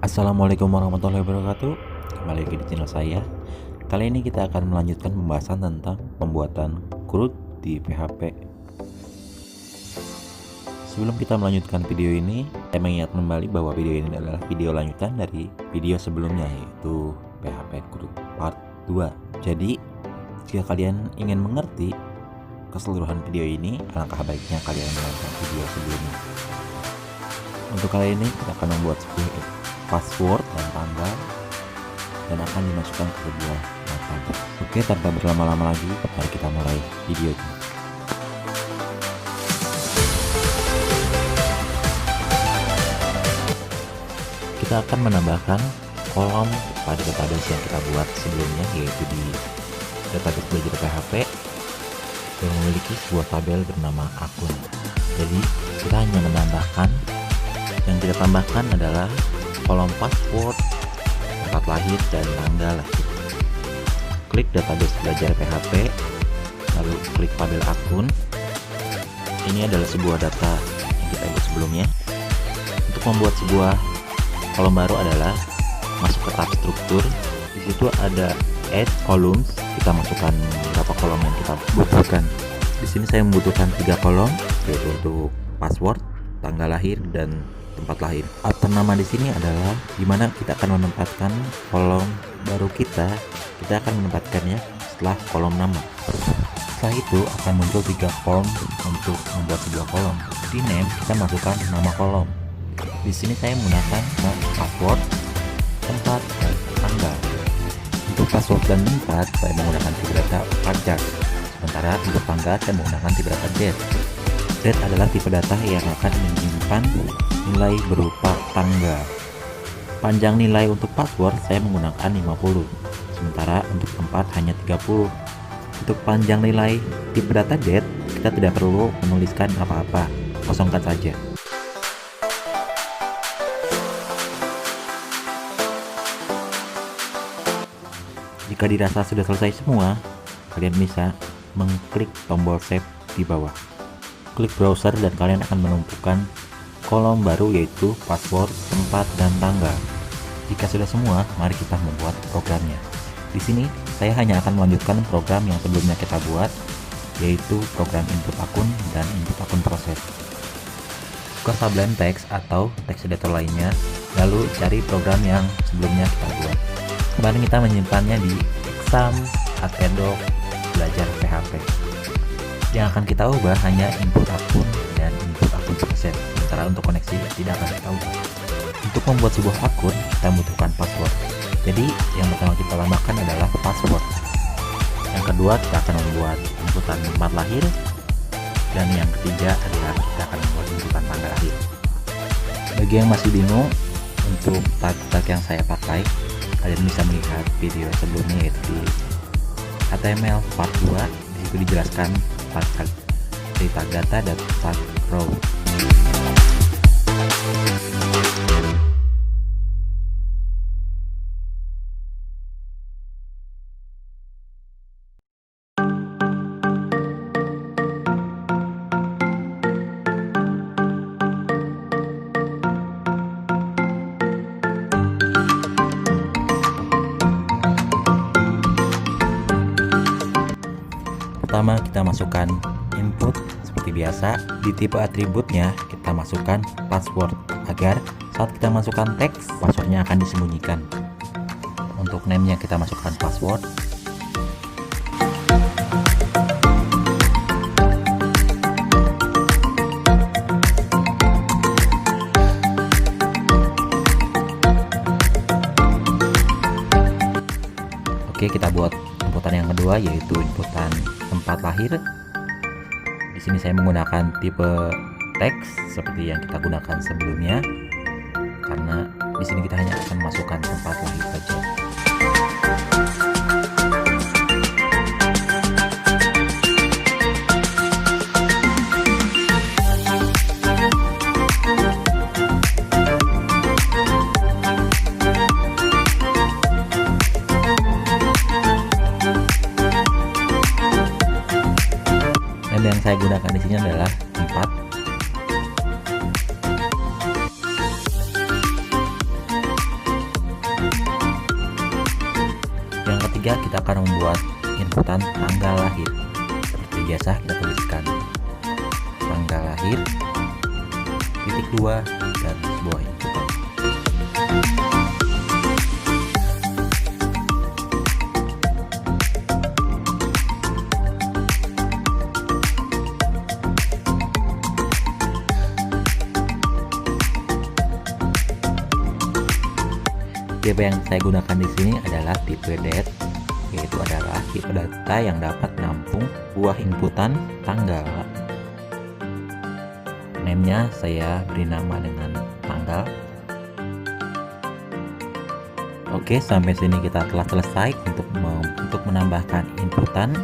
Assalamualaikum warahmatullahi wabarakatuh. Kembali lagi di channel saya. Kali ini kita akan melanjutkan pembahasan tentang pembuatan CRUD di PHP. Sebelum kita melanjutkan video ini, saya mengingat kembali bahwa video ini adalah video lanjutan dari video sebelumnya, yaitu PHP CRUD part 2. Jadi, jika kalian ingin mengerti keseluruhan video ini, alangkah baiknya kalian menonton video sebelumnya. Untuk kali ini kita akan membuat sebuah password dan tanggal dan akan dimasukkan ke sebuah database. Oke, tanpa berlama-lama lagi, mari kita mulai videonya. Kita akan menambahkan kolom pada database yang kita buat sebelumnya, yaitu di database belajar PHP yang memiliki sebuah tabel bernama akun. Jadi kita hanya menambahkan, yang kita tambahkan adalah kolom password, tempat lahir, dan tanggal lahir. Klik database belajar PHP, lalu klik tabel akun. Ini adalah sebuah data yang kita buat sebelumnya. Untuk membuat sebuah kolom baru adalah masuk ke tab struktur. Di situ ada add columns. Kita masukkan berapa kolom yang kita butuhkan. Di sini saya membutuhkan 3 kolom, yaitu untuk password, tanggal lahir, dan tempat lahir. Atau nama di sini adalah dimana kita akan menempatkan kolom baru kita akan menempatkannya setelah kolom nama. Setelah itu akan muncul 3 form untuk membuat sebuah kolom. Di name kita masukkan nama kolom. Di sini saya menggunakan password, tempat, dan tanggal. Untuk password dan tempat saya menggunakan tipe data pajak. Sementara untuk tanggal saya menggunakan tipe data date. Date adalah tipe data yang akan menyimpan nilai berupa tanggal. Panjang nilai untuk password saya menggunakan 50, sementara untuk tempat hanya 30. Untuk panjang nilai tipe data date kita tidak perlu menuliskan apa-apa, kosongkan saja. Jika dirasa sudah selesai semua, kalian bisa mengklik tombol save di bawah. Klik browser dan kalian akan menumpukan kolom baru, yaitu password, tempat, dan tanggal. Jika sudah semua, mari kita membuat programnya. Di sini saya hanya akan melanjutkan program yang sebelumnya kita buat, yaitu program input akun dan input akun proses. Buka Sublime Text atau text editor lainnya, lalu cari program yang sebelumnya kita buat. Kemarin kita menyimpannya di exam @edoc belajar PHP. Yang akan kita ubah hanya input akun dan input akun proses. Sementara untuk koneksi tidak akan kita ubah. Untuk membuat sebuah akun kita membutuhkan password. Jadi yang pertama kita tambahkan adalah password. Yang kedua kita akan membuat inputan tempat lahir, dan yang ketiga adalah kita akan membuat inputan tanggal lahir. Bagi yang masih bingung untuk tag-tag yang saya pakai, kalian bisa melihat video sebelumnya, yaitu di HTML part 2. Di situ dijelaskan tag dari tag data dan tag row. Pertama kita masukkan input seperti biasa. Di tipe atributnya kita masukkan password agar saat kita masukkan teks, passwordnya akan disembunyikan. Untuk name-nya kita masukkan password. Oke, kita buat inputan yang kedua, yaitu inputan tempat lahir. Di sini saya menggunakan tipe teks seperti yang kita gunakan sebelumnya, karena di sini kita hanya akan masukkan tempat lahir saja. Dan yang saya gunakan di sini adalah tempat. ketiga kita akan membuat inputan tanggal lahir. Seperti biasa kita tuliskan tanggal lahir, titik 2, dan sebuah inputan. Tipe yang saya gunakan di sini adalah tipe DAT, yaitu adalah tipe data yang dapat menampung buah inputan tanggal. Name-nya saya beri nama dengan tanggal. Oke, sampai sini kita telah selesai untuk menambahkan inputan.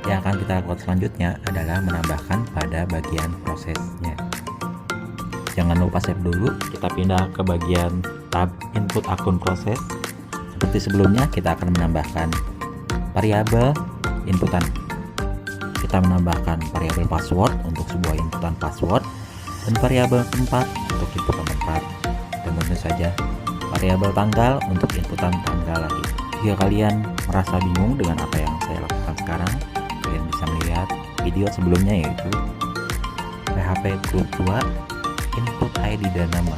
Yang akan kita lakukan selanjutnya adalah menambahkan pada bagian prosesnya. Jangan lupa save dulu. Kita pindah ke bagian tab input akun proses. Seperti sebelumnya, kita akan menambahkan variabel inputan. Kita menambahkan variabel password untuk sebuah inputan password, dan variabel tempat untuk inputan tempat, dan tentu saja variabel tanggal untuk inputan tanggal lagi. Jika kalian merasa bingung dengan apa yang saya lakukan sekarang, kalian bisa melihat video sebelumnya, yaitu PHP Group 2 input ID dan nama.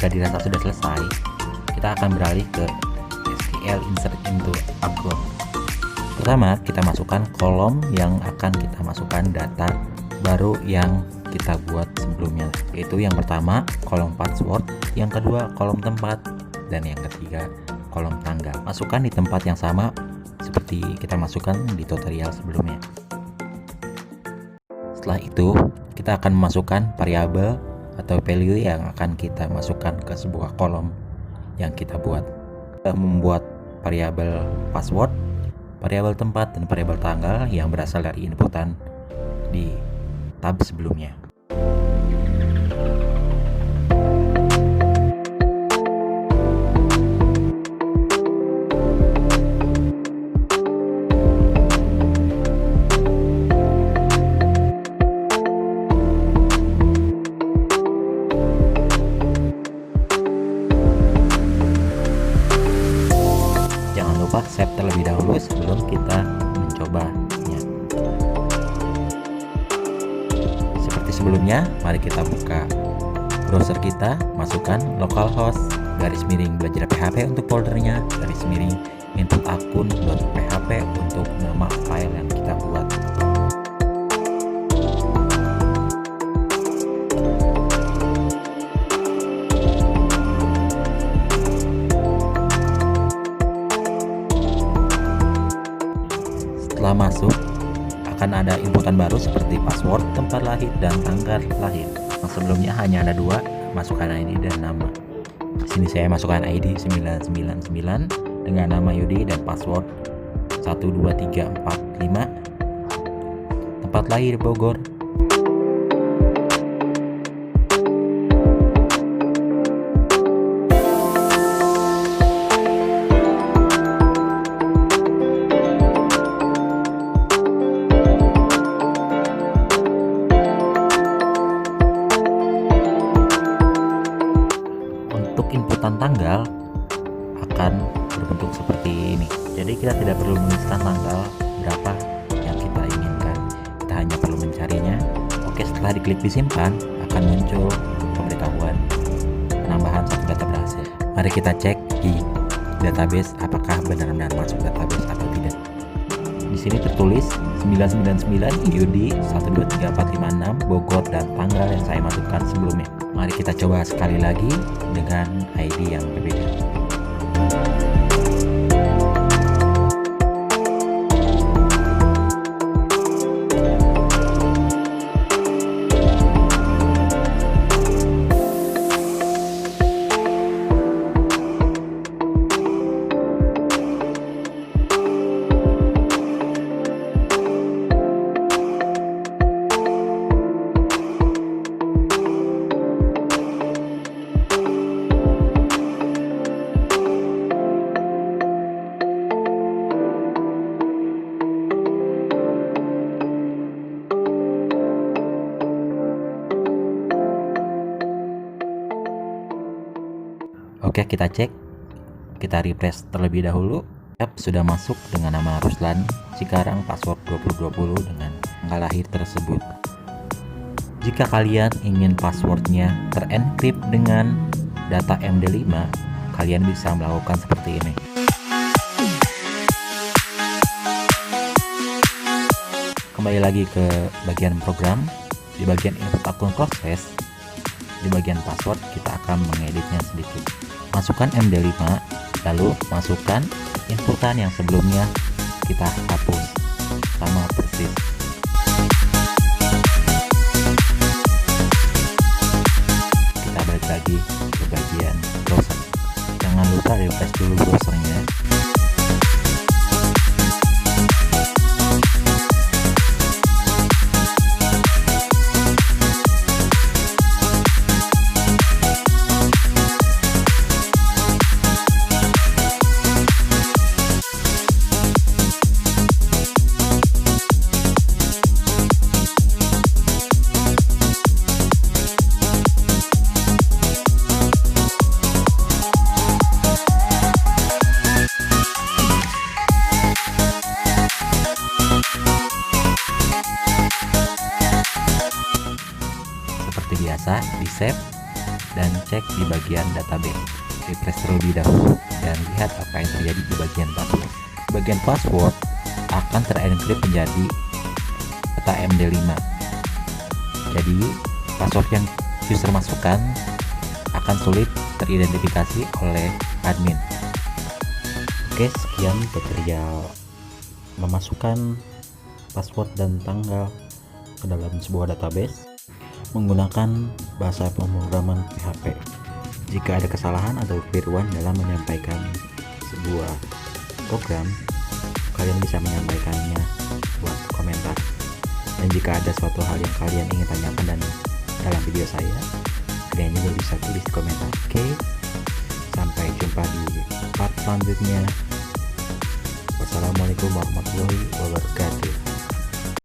Jika dirasa sudah selesai, kita akan beralih ke SQL insert into akun. Pertama, kita masukkan kolom yang akan kita masukkan data baru yang kita buat sebelumnya, yaitu yang pertama kolom password, yang kedua kolom tempat, dan yang ketiga kolom tanggal. Masukkan di tempat yang sama seperti kita masukkan di tutorial sebelumnya. Setelah itu, kita akan memasukkan variabel atau value yang akan kita masukkan ke sebuah kolom yang kita buat. Kita membuat variabel password, variabel tempat, dan variabel tanggal yang berasal dari inputan di tab sebelumnya. Save terlebih dahulu sebelum kita mencobanya. Seperti sebelumnya, mari kita buka browser kita, masukkan localhost /belajar.php untuk foldernya, /input akun.php untuk nama file yang kita buat. Setelah masuk, akan ada inputan baru seperti password, tempat lahir, dan tanggal lahir. Yang sebelumnya hanya ada dua, masukkan ID dan nama. Di sini saya masukkan ID 999 dengan nama Yudi dan password 12345. Tempat lahir Bogor. Inputan tanggal akan berbentuk seperti ini. Jadi kita tidak perlu menuliskan tanggal berapa yang kita inginkan, kita hanya perlu mencarinya. Oke, setelah diklik disimpan, akan muncul pemberitahuan penambahan satu data berhasil. Mari kita cek di database apakah benar-benar masuk database atau tidak. Di sini tertulis 999 IUD 123456 Bogor dan tanggal yang saya masukkan sebelumnya. Mari kita coba sekali lagi dengan ID yang berbeda. Oke, kita cek. Kita refresh terlebih dahulu. Sudah masuk dengan nama Ruslan Cikarang, password 2020 dengan tanggal lahir tersebut. Jika kalian ingin passwordnya terenkrip dengan data MD5, kalian bisa melakukan seperti ini. Kembali lagi ke bagian program. Di bagian input akun proses, di bagian password kita akan mengeditnya sedikit. Masukkan MD5, lalu masukkan inputan yang sebelumnya kita hapus, sama persis. Kita balik lagi ke bagian browser. Jangan lupa refresh dulu browsernya. Seperti biasa, di save dan cek di bagian database. Refresh terlebih dahulu dan lihat apa yang terjadi di bagian password. Bagian password akan terenkrip menjadi data MD5. Jadi password yang user masukkan akan sulit teridentifikasi oleh admin. Oke, sekian tutorial memasukkan password dan tanggal ke dalam sebuah database menggunakan bahasa pemrograman PHP. Jika ada kesalahan atau kekeliruan dalam menyampaikan sebuah program, kalian bisa menyampaikannya buat komentar. Dan jika ada suatu hal yang kalian ingin tanyakan dan dalam video saya, kalian juga bisa tulis di komentar. Oke, sampai jumpa di part selanjutnya. Wassalamualaikum warahmatullahi wabarakatuh.